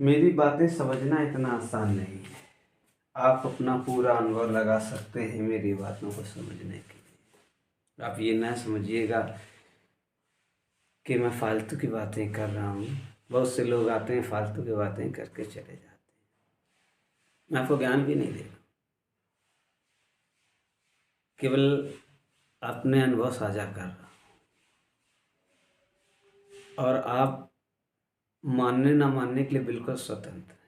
मेरी बातें समझना इतना आसान नहीं है। आप अपना पूरा अनुभव लगा सकते हैं मेरी बातों को समझने के लिए। आप ये ना समझिएगा कि मैं फालतू की बातें कर रहा हूँ। बहुत से लोग आते हैं फालतू की बातें करके चले जाते हैं। मैं आपको ज्ञान भी नहीं दे रहा, केवल अपने अनुभव साझा कर रहा हूँ। और आप मानने ना मानने के लिए बिल्कुल स्वतंत्र हैं।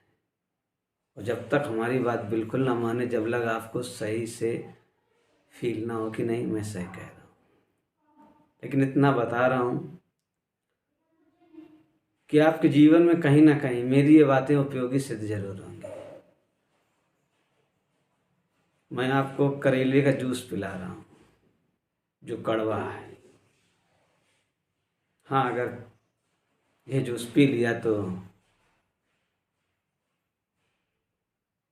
और जब तक हमारी बात बिल्कुल ना माने, जब लग आपको सही से फील ना हो कि नहीं मैं सही कह रहा हूँ, लेकिन इतना बता रहा हूँ कि आपके जीवन में कहीं ना कहीं मेरी ये बातें उपयोगी सिद्ध जरूर होंगी। मैं आपको करेले का जूस पिला रहा हूँ जो कड़वा है। हाँ, अगर ये जूस पी लिया तो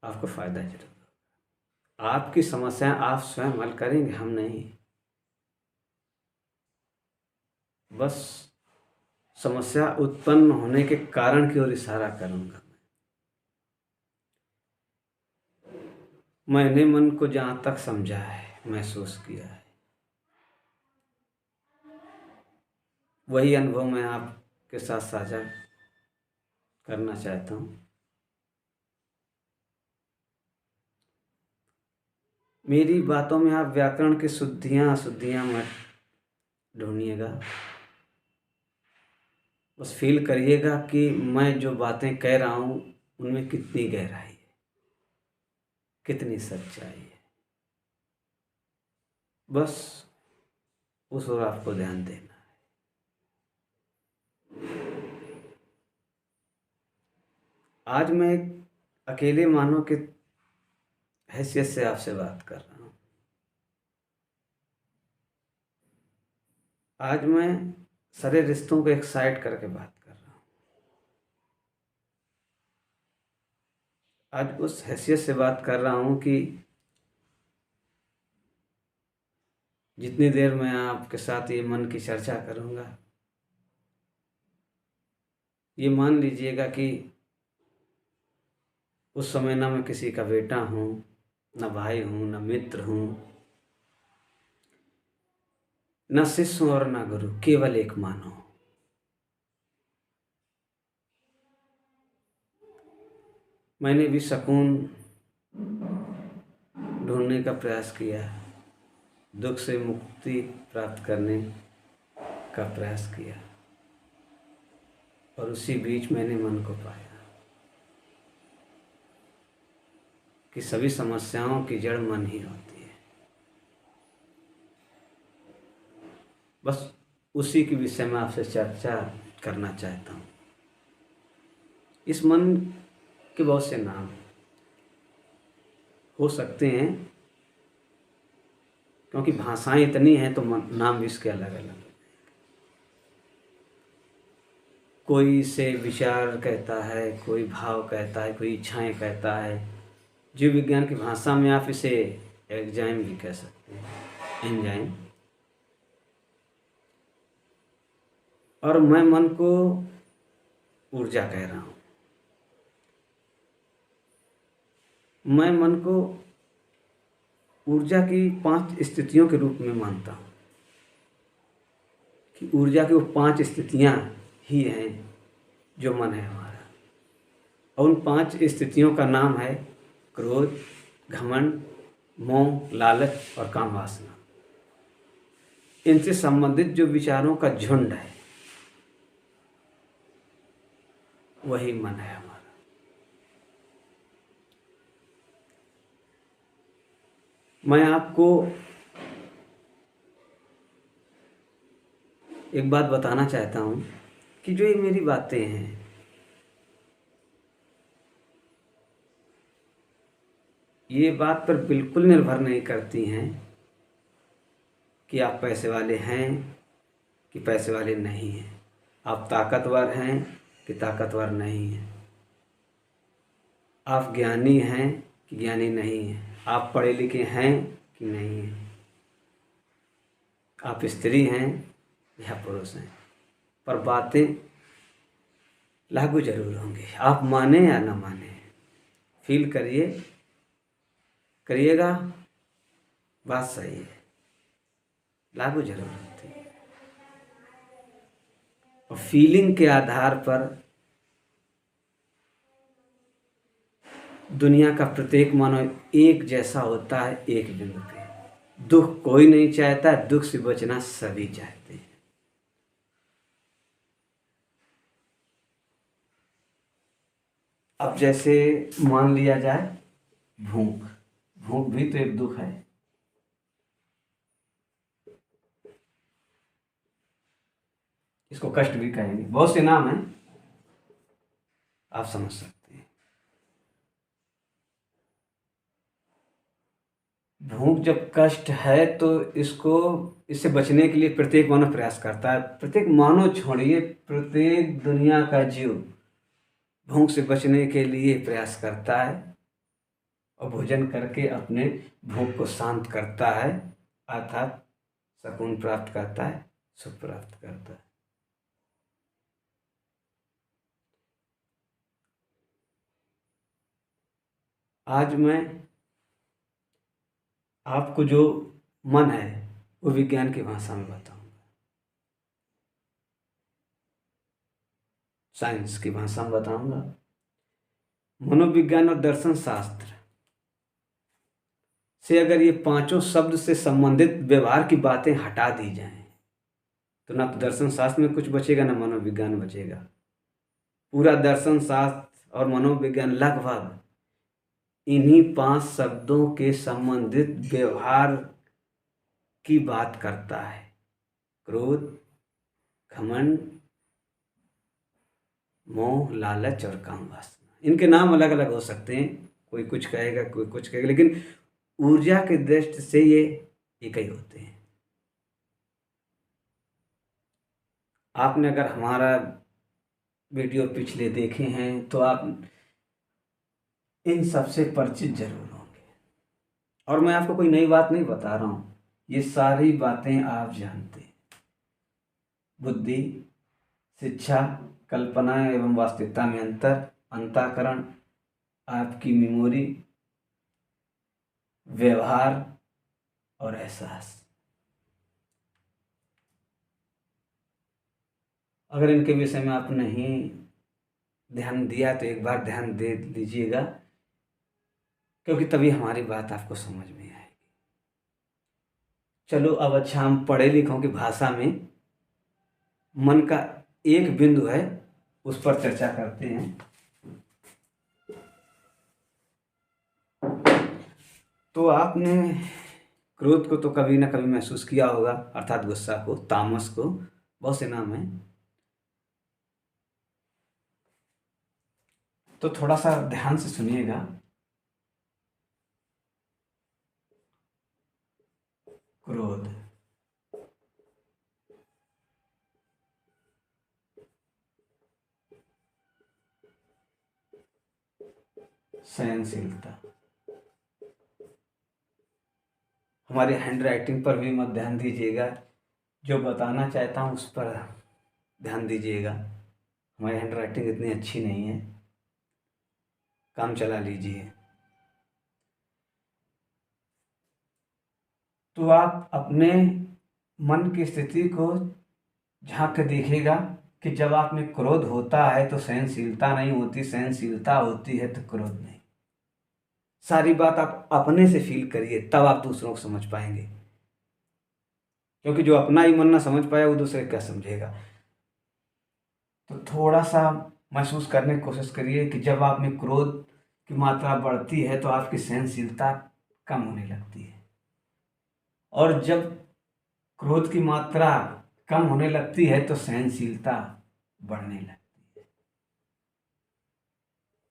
आपको फ़ायदा जरूर होगा। आपकी समस्याएं आप स्वयं हल करेंगे, हम नहीं। बस समस्या उत्पन्न होने के कारण की ओर इशारा करूँगा। मैंने मन को जहाँ तक समझा है, महसूस किया है, वही अनुभव मैं आपके साथ साझा करना चाहता हूँ। मेरी बातों में आप व्याकरण की शुद्धियाँ अशुद्धियाँ मत ढूंढिएगा। बस फील करिएगा कि मैं जो बातें कह रहा हूँ उनमें कितनी गहराई है, कितनी सच्चाई है। बस उस ओर आपको ध्यान देना है। आज मैं एक अकेले मानव के हैसियत से आपसे बात कर रहा हूँ। आज मैं सारे रिश्तों को एक साइड करके बात कर रहा हूँ। आज उस हैसियत से बात कर रहा हूँ कि जितनी देर मैं आपके साथ ये मन की चर्चा करूँगा, ये मान लीजिएगा कि उस समय ना मैं किसी का बेटा हूँ, ना भाई हूँ, ना मित्र हूँ, ना शिष्य हूँ और ना गुरु, केवल एक मानव। मैंने भी सुकून ढूंढने का प्रयास किया, दुख से मुक्ति प्राप्त करने का प्रयास किया, और उसी बीच मैंने मन को पाया कि सभी समस्याओं की जड़ मन ही होती है। बस उसी के विषय में आपसे चर्चा करना चाहता हूँ। इस मन के बहुत से नाम हो सकते हैं, क्योंकि भाषाएं इतनी हैं तो नाम भी इसके अलग अलग। कोई इसे विचार कहता है, कोई भाव कहता है, कोई इच्छाएं कहता है। जीव विज्ञान की भाषा में आप इसे एंजाइम भी कह सकते हैं, एंजाइम। और मैं मन को ऊर्जा कह रहा हूँ। मैं मन को ऊर्जा की 5 स्थितियों के रूप में मानता हूँ कि ऊर्जा की वो 5 स्थितियाँ ही हैं जो मन है हमारा। और उन 5 स्थितियों का नाम है क्रोध, घमंड, मोह, लालच और काम वासना। इनसे संबंधित जो विचारों का झुंड है वही मन है हमारा। मैं आपको एक बात बताना चाहता हूँ कि जो ये मेरी बातें हैं, ये बात पर बिल्कुल निर्भर नहीं करती हैं कि आप पैसे वाले हैं कि पैसे वाले नहीं हैं, आप ताकतवर हैं कि ताकतवर नहीं हैं, आप ज्ञानी हैं कि ज्ञानी नहीं हैं, आप पढ़े लिखे हैं कि नहीं हैं, आप स्त्री हैं या पुरुष हैं। पर बातें लागू जरूर होंगे, आप माने या ना माने, फील करिएगा, बात सही है, लागू जरूर होती है। और फीलिंग के आधार पर दुनिया का प्रत्येक मानव एक जैसा होता है एक बिंदु पे। दुख कोई नहीं चाहता, दुख से बचना सभी चाहते हैं। अब जैसे मान लिया जाए भूख, भूख भी तो एक दुख है। इसको कष्ट भी कहेंगे, बहुत से नाम हैं, आप समझ सकते हैं। भूख जब कष्ट है तो इससे बचने के लिए प्रत्येक मानव प्रयास करता है। प्रत्येक मानव छोड़िए, प्रत्येक दुनिया का जीव भूख से बचने के लिए प्रयास करता है और भोजन करके अपने भूख को शांत करता है, अर्थात सुकून प्राप्त करता है, सुख प्राप्त करता है। आज मैं आपको जो मन है वो विज्ञान की भाषा में बताऊंगा, साइंस की भाषा में बताऊंगा। मनोविज्ञान और दर्शन शास्त्र से अगर ये पांचों शब्द से संबंधित व्यवहार की बातें हटा दी जाएं तो ना तो दर्शन शास्त्र में कुछ बचेगा, ना मनोविज्ञान बचेगा। पूरा दर्शन शास्त्र और मनोविज्ञान लगभग इन्हीं 5 शब्दों के संबंधित व्यवहार की बात करता है। क्रोध, घमंड, मोह, लालच और काम वासना। इनके नाम अलग अलग हो सकते हैं, कोई कुछ कहेगा कोई कुछ कहेगा, लेकिन ऊर्जा की दृष्टि से ये एक ही होते हैं। आपने अगर हमारा वीडियो पिछले देखे हैं तो आप इन सबसे परिचित जरूर होंगे। और मैं आपको कोई नई बात नहीं बता रहा हूँ, ये सारी बातें आप जानते हैं। बुद्धि, शिक्षा, कल्पना एवं वास्तविकता में अंतर, अंतःकरण, आपकी मेमोरी, व्यवहार और एहसास। अगर इनके विषय में आप नहीं ध्यान दिया तो एक बार ध्यान दे लीजिएगा, क्योंकि तभी हमारी बात आपको समझ में आएगी। चलो अब अच्छा, हम पढ़े लिखों की भाषा में मन का एक बिंदु है उस पर चर्चा करते हैं। तो आपने क्रोध को तो कभी ना कभी महसूस किया होगा, अर्थात गुस्सा को, तामस को, बहुत से नाम हैं। तो थोड़ा सा ध्यान से सुनिएगा। क्रोध, सहनशीलता। हमारी हैंड राइटिंग पर भी मत ध्यान दीजिएगा, जो बताना चाहता हूँ उस पर ध्यान दीजिएगा। हमारी हैंड राइटिंग इतनी अच्छी नहीं है, काम चला लीजिए। तो आप अपने मन की स्थिति को झांक के देखिएगा कि जब आप में क्रोध होता है तो सहनशीलता नहीं होती, सहनशीलता होती है तो क्रोध नहीं। सारी बात आप अपने से फील करिए, तब आप दूसरों को समझ पाएंगे, क्योंकि जो अपना ही मन ना समझ पाया वो दूसरे क्या समझेगा। तो थोड़ा सा महसूस करने की कोशिश करिए कि जब आप में क्रोध की मात्रा बढ़ती है तो आपकी सहनशीलता कम होने लगती है, और जब क्रोध की मात्रा कम होने लगती है तो सहनशीलता बढ़ने लगती है।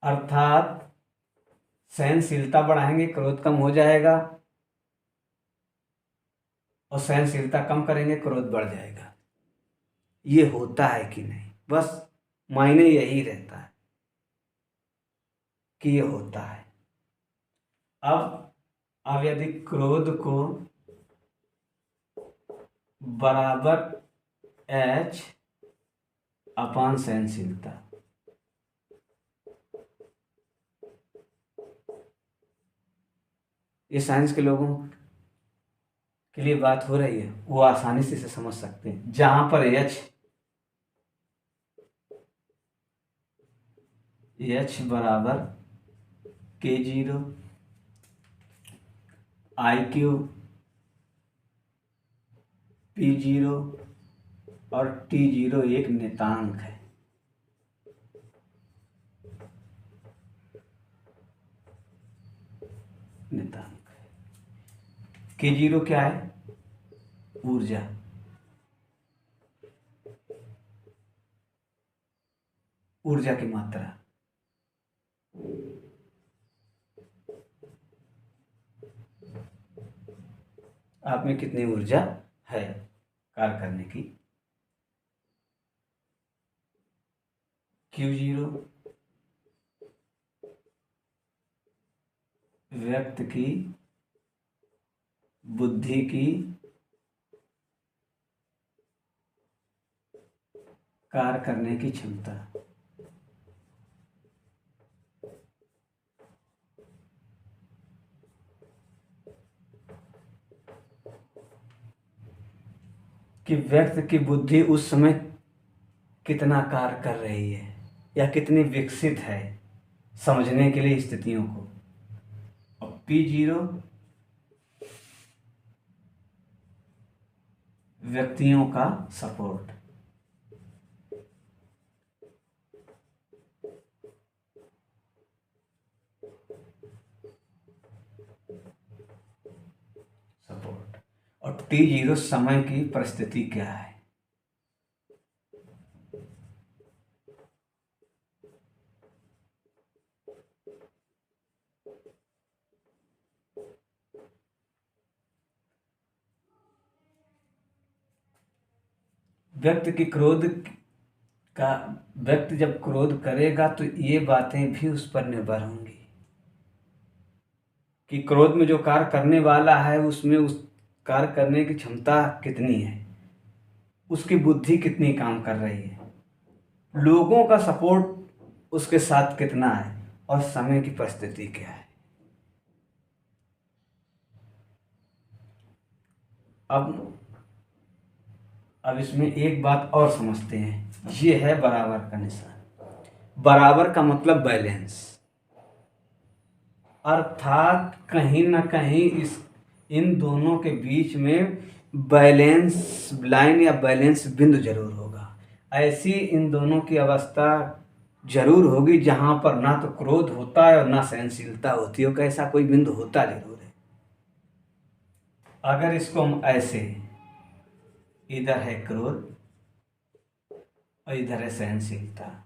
अर्थात सहनशीलता बढ़ाएंगे, क्रोध कम हो जाएगा, और सहनशीलता कम करेंगे, क्रोध बढ़ जाएगा। ये होता है कि नहीं, बस मायने यही रहता है कि ये होता है। अब यदि क्रोध को बराबर H अपान सहनशीलता, ये साइंस के लोगों के लिए बात हो रही है, वो आसानी से इसे समझ सकते हैं। जहां पर एच बराबर K0, IQ P0 और T0 एक नियतांक है। K0 क्या है? ऊर्जा। ऊर्जा की मात्रा। आप में कितनी ऊर्जा है कार्य करने की। Q0 व्यक्ति की बुद्धि की कार्य करने की क्षमता। कि व्यक्ति की बुद्धि उस समय कितना कार्य कर रही है या कितनी विकसित है समझने के लिए स्थितियों को। और P0 व्यक्तियों का सपोर्ट। और T0 समय की परिस्थिति क्या है। व्यक्ति की क्रोध का व्यक्ति जब क्रोध करेगा तो ये बातें भी उस पर निर्भर होंगी कि क्रोध में जो कार्य करने वाला है उसमें उस कार्य करने की क्षमता कितनी है, उसकी बुद्धि कितनी काम कर रही है, लोगों का सपोर्ट उसके साथ कितना है और समय की परिस्थिति क्या है। अब इसमें एक बात और समझते हैं, ये है बराबर का निशान। बराबर का मतलब बैलेंस, अर्थात कहीं ना कहीं इन दोनों के बीच में बैलेंस लाइन या बैलेंस बिंदु जरूर होगा। ऐसी इन दोनों की अवस्था जरूर होगी जहां पर ना तो क्रोध होता है और ना सहनशीलता होती है, कैसा कोई बिंदु होता जरूर है। अगर इसको हम ऐसे, इधर है क्रोध और इधर है सहनशीलता,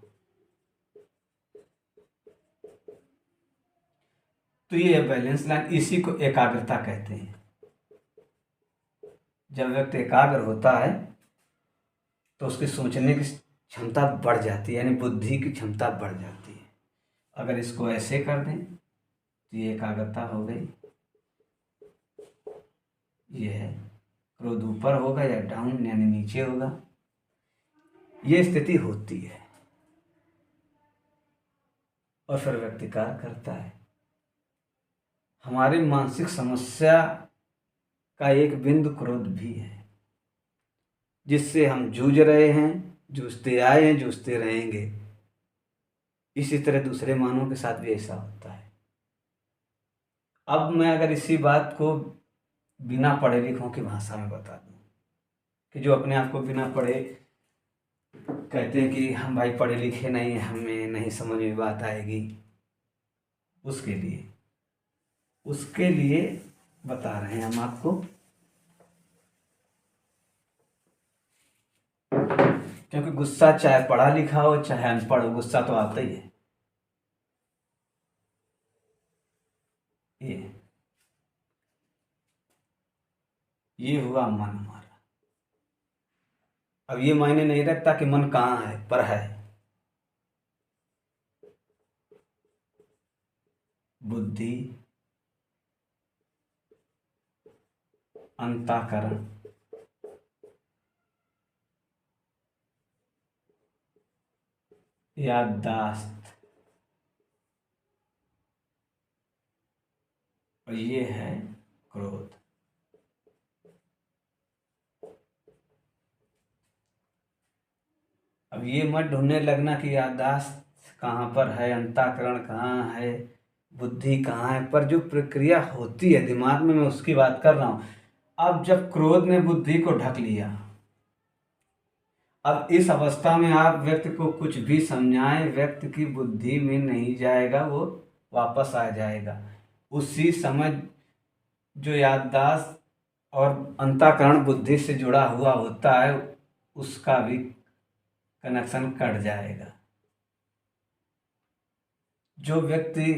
तो ये बैलेंस लाइन, इसी को एकाग्रता कहते हैं। जब व्यक्ति एकाग्र होता है तो उसकी सोचने की क्षमता बढ़ जाती है, यानी बुद्धि की क्षमता बढ़ जाती है। अगर इसको ऐसे कर दें तो ये एकाग्रता हो गई, ये है क्रोध ऊपर होगा या डाउन यानी नीचे होगा, ये स्थिति होती है। और फिर व्यक्ति कार्य करता है। हमारी मानसिक समस्या का एक बिंदु क्रोध भी है, जिससे हम जूझ रहे हैं, जूझते आए हैं, जूझते रहेंगे। इसी तरह दूसरे मानवों के साथ भी ऐसा होता है। अब मैं अगर इसी बात को बिना पढ़े लिखों की भाषा में बता दूं कि जो अपने आप को बिना पढ़े कहते हैं कि हम भाई पढ़े लिखे नहीं हैं, हमें नहीं समझ में बात आएगी, उसके लिए बता रहे हैं हम आपको। क्योंकि गुस्सा चाहे पढ़ा लिखा हो चाहे अनपढ़ हो, गुस्सा तो आता ही है। ये हुआ मन हमारा। अब ये मायने नहीं रखता कि मन कहाँ है, पर है। बुद्धि, अंतःकरण, याददाश्त, और ये है क्रोध। अब ये मत ढूंढने लगना कि याददाश्त कहाँ पर है, अंतःकरण कहाँ है, बुद्धि कहाँ है, पर जो प्रक्रिया होती है दिमाग में, मैं उसकी बात कर रहा हूँ। अब जब क्रोध ने बुद्धि को ढक लिया, अब इस अवस्था में आप व्यक्ति को कुछ भी समझाएं, व्यक्ति की बुद्धि में नहीं जाएगा, वो वापस आ जाएगा। उसी समय जो याददाश्त और अंतःकरण बुद्धि से जुड़ा हुआ होता है, उसका भी कनेक्शन कट जाएगा। जो व्यक्ति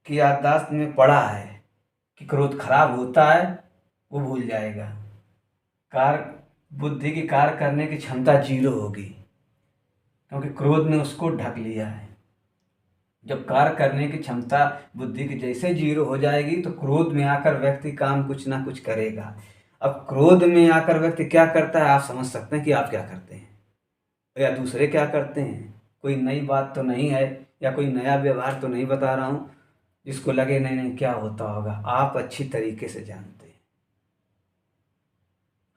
की याददाश्त में पड़ा है कि क्रोध खराब होता है, वो भूल जाएगा। कार्य बुद्धि की कार्य करने की क्षमता जीरो होगी, क्योंकि क्रोध ने उसको ढक लिया है। जब कार्य करने की क्षमता बुद्धि की जैसे जीरो हो जाएगी, तो क्रोध में आकर व्यक्ति काम कुछ ना कुछ करेगा। अब क्रोध में आकर व्यक्ति क्या करता है, आप समझ सकते हैं कि आप क्या करते हैं या दूसरे क्या करते हैं। कोई नई बात तो नहीं है, या कोई नया व्यवहार तो नहीं बता रहा हूँ जिसको लगे नहीं नहीं क्या होता होगा। आप अच्छी तरीके से जानते हैं।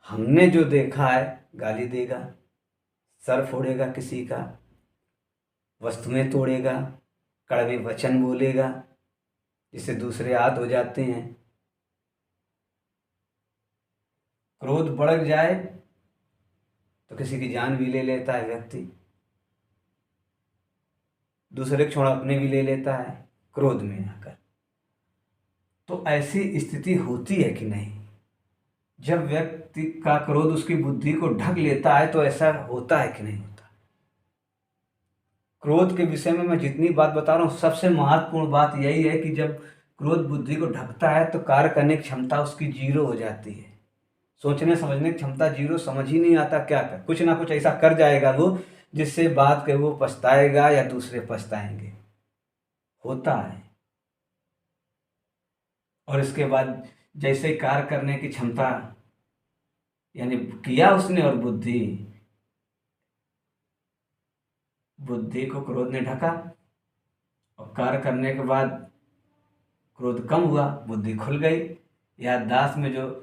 हमने जो देखा है, गाली देगा, सर फोड़ेगा किसी का, वस्तुएं तोड़ेगा, कड़वे वचन बोलेगा, जिससे दूसरे आहत हो जाते हैं। क्रोध बढ़ जाए तो किसी की जान भी ले लेता है व्यक्ति, दूसरे को छोड़ अपने भी ले लेता है क्रोध में आकर। तो ऐसी स्थिति होती है कि नहीं? जब व्यक्ति का क्रोध उसकी बुद्धि को ढक लेता है, तो ऐसा होता है कि नहीं होता? क्रोध के विषय में मैं जितनी बात बता रहा हूँ, सबसे महत्वपूर्ण बात यही है कि जब क्रोध बुद्धि को ढकता है, तो कार्य करने की क्षमता उसकी जीरो हो जाती है। सोचने समझने की क्षमता जीरो, समझ ही नहीं आता क्या कर, कुछ ना कुछ ऐसा कर जाएगा वो, जिससे बात के वो पछताएगा या दूसरे पछताएंगे। होता है। और इसके बाद जैसे कार्य करने की क्षमता, यानी किया उसने, और बुद्धि को क्रोध ने ढका, और कार्य करने के बाद क्रोध कम हुआ, बुद्धि खुल गई, याददाश्त में जो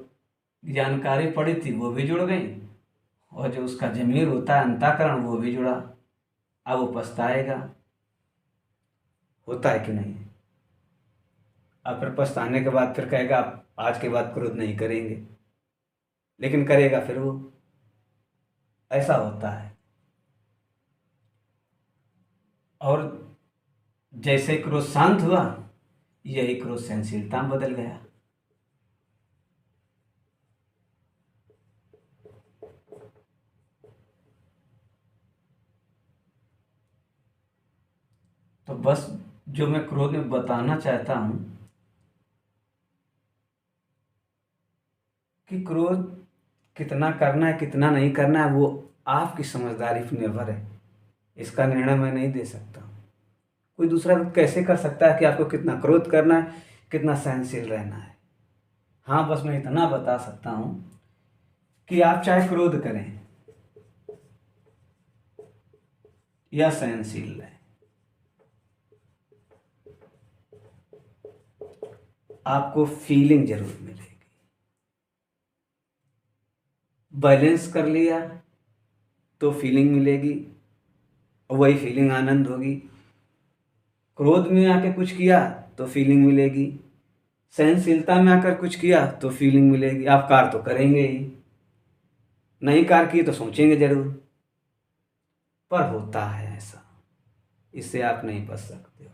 जानकारी पड़ी थी वो भी जुड़ गई, और जो उसका जमीर होता है अंतःकरण, वो भी जुड़ा। अब वो पछताएगा। होता है कि नहीं? अब फिर पछताने के बाद फिर कहेगा आप आज के बाद क्रोध नहीं करेंगे, लेकिन करेगा फिर वो। ऐसा होता है। और जैसे क्रोध शांत हुआ, यही क्रोध सहनशीलता में बदल गया। तो बस जो मैं क्रोध में बताना चाहता हूं कि क्रोध कितना करना है कितना नहीं करना है, वो आपकी समझदारी पर निर्भर है। इसका निर्णय मैं नहीं दे सकता। कोई दूसरा कैसे कर सकता है कि आपको कितना क्रोध करना है, कितना सहनशील रहना है? हाँ, बस मैं इतना बता सकता हूं कि आप चाहे क्रोध करें या सहनशील रहें, आपको फीलिंग जरूर मिलेगी। बैलेंस कर लिया तो फीलिंग मिलेगी, और वही फीलिंग आनंद होगी। क्रोध में आके कुछ किया तो फीलिंग मिलेगी, सहनशीलता में आकर कुछ किया तो फीलिंग मिलेगी। आप कार्य तो करेंगे ही, नहीं कार्य किए तो सोचेंगे जरूर। पर होता है ऐसा, इससे आप नहीं बच सकते हो।